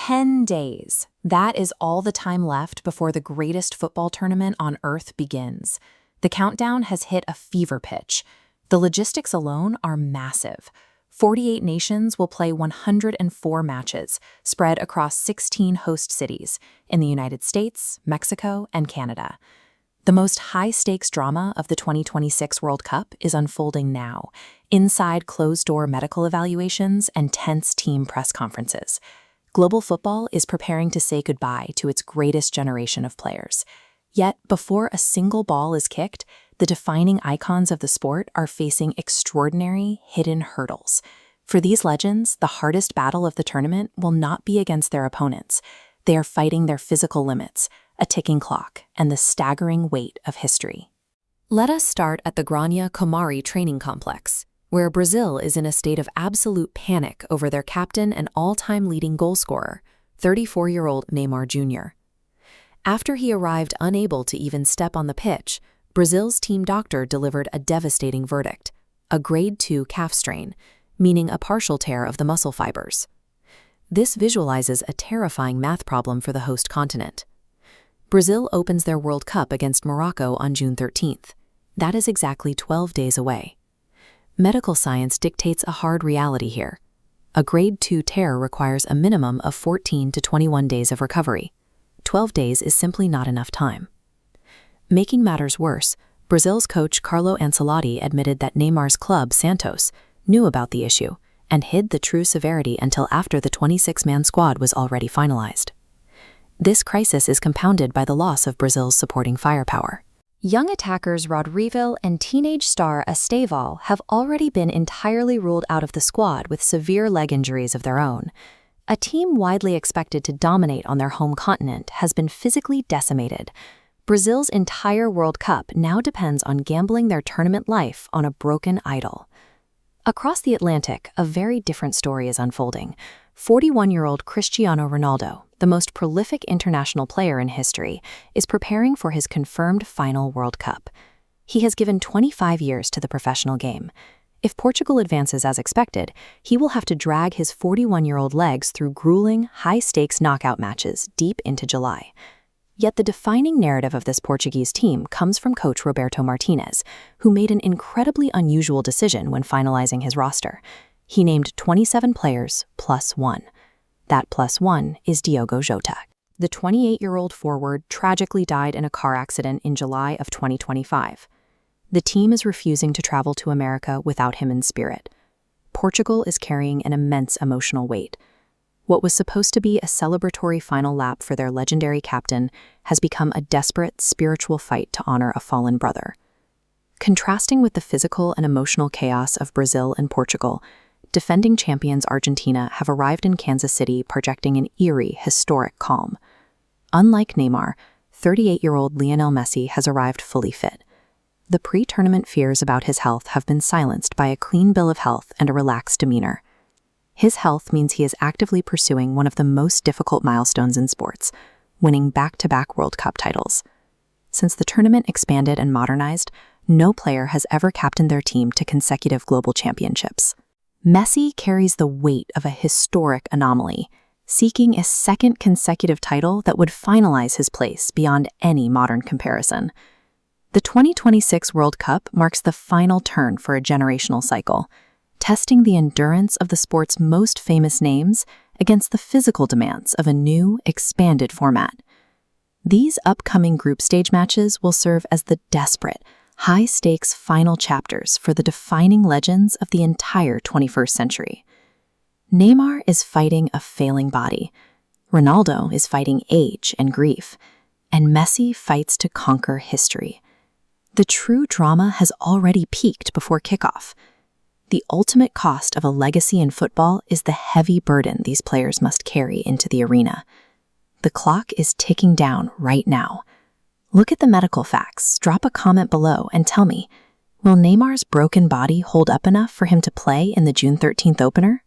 10 days. That is all the time left before the greatest football tournament on Earth begins. The countdown has hit a fever pitch. The logistics alone are massive. 48 nations will play 104 matches, spread across 16 host cities in the United States, Mexico, and Canada. The most high-stakes drama of the 2026 World Cup is unfolding now, inside closed-door medical evaluations and tense team press conferences. Global football is preparing to say goodbye to its greatest generation of players. Yet, before a single ball is kicked, the defining icons of the sport are facing extraordinary, hidden hurdles. For these legends, the hardest battle of the tournament will not be against their opponents. They are fighting their physical limits, a ticking clock, and the staggering weight of history. Let us start at the Granja Comari training complex, where Brazil is in a state of absolute panic over their captain and all-time leading goal scorer, 34-year-old Neymar Jr. After he arrived unable to even step on the pitch, Brazil's team doctor delivered a devastating verdict, a grade 2 calf strain, meaning a partial tear of the muscle fibers. This visualizes a terrifying math problem for the host continent. Brazil opens their World Cup against Morocco on June 13th. That is exactly 12 days away. Medical science dictates a hard reality here. A grade 2 tear requires a minimum of 14 to 21 days of recovery. 12 days is simply not enough time. Making matters worse, Brazil's coach Carlo Ancelotti admitted that Neymar's club, Santos, knew about the issue and hid the true severity until after the 26-man squad was already finalized. This crisis is compounded by the loss of Brazil's supporting firepower. Young attackers Rodrygo and teenage star Estevao have already been entirely ruled out of the squad with severe leg injuries of their own. A team widely expected to dominate on their home continent has been physically decimated. Brazil's entire World Cup now depends on gambling their tournament life on a broken idol. Across the Atlantic, a very different story is unfolding. 41-year-old Cristiano Ronaldo, the most prolific international player in history, is preparing for his confirmed final World Cup. He has given 25 years to the professional game. If Portugal advances as expected, he will have to drag his 41-year-old legs through grueling, high-stakes knockout matches deep into July. Yet the defining narrative of this Portuguese team comes from coach Roberto Martinez, who made an incredibly unusual decision when finalizing his roster. He named 27 players plus one. That plus one is Diogo Jota. The 28-year-old forward tragically died in a car accident in July of 2025. The team is refusing to travel to America without him in spirit. Portugal is carrying an immense emotional weight. What was supposed to be a celebratory final lap for their legendary captain has become a desperate spiritual fight to honor a fallen brother. Contrasting with the physical and emotional chaos of Brazil and Portugal, defending champions Argentina have arrived in Kansas City projecting an eerie, historic calm. Unlike Neymar, 38-year-old Lionel Messi has arrived fully fit. The pre-tournament fears about his health have been silenced by a clean bill of health and a relaxed demeanor. His health means he is actively pursuing one of the most difficult milestones in sports, winning back-to-back World Cup titles. Since the tournament expanded and modernized, no player has ever captained their team to consecutive global championships. Messi carries the weight of a historic anomaly, seeking a second consecutive title that would finalize his place beyond any modern comparison. The 2026 World Cup marks the final turn for a generational cycle, testing the endurance of the sport's most famous names against the physical demands of a new, expanded format. These upcoming group stage matches will serve as the desperate, high-stakes final chapters for the defining legends of the entire 21st century. Neymar is fighting a failing body, Ronaldo is fighting age and grief, and Messi fights to conquer history. The true drama has already peaked before kickoff. The ultimate cost of a legacy in football is the heavy burden these players must carry into the arena. The clock is ticking down right now. Look at the medical facts, drop a comment below, and tell me, will Neymar's broken body hold up enough for him to play in the June 13th opener?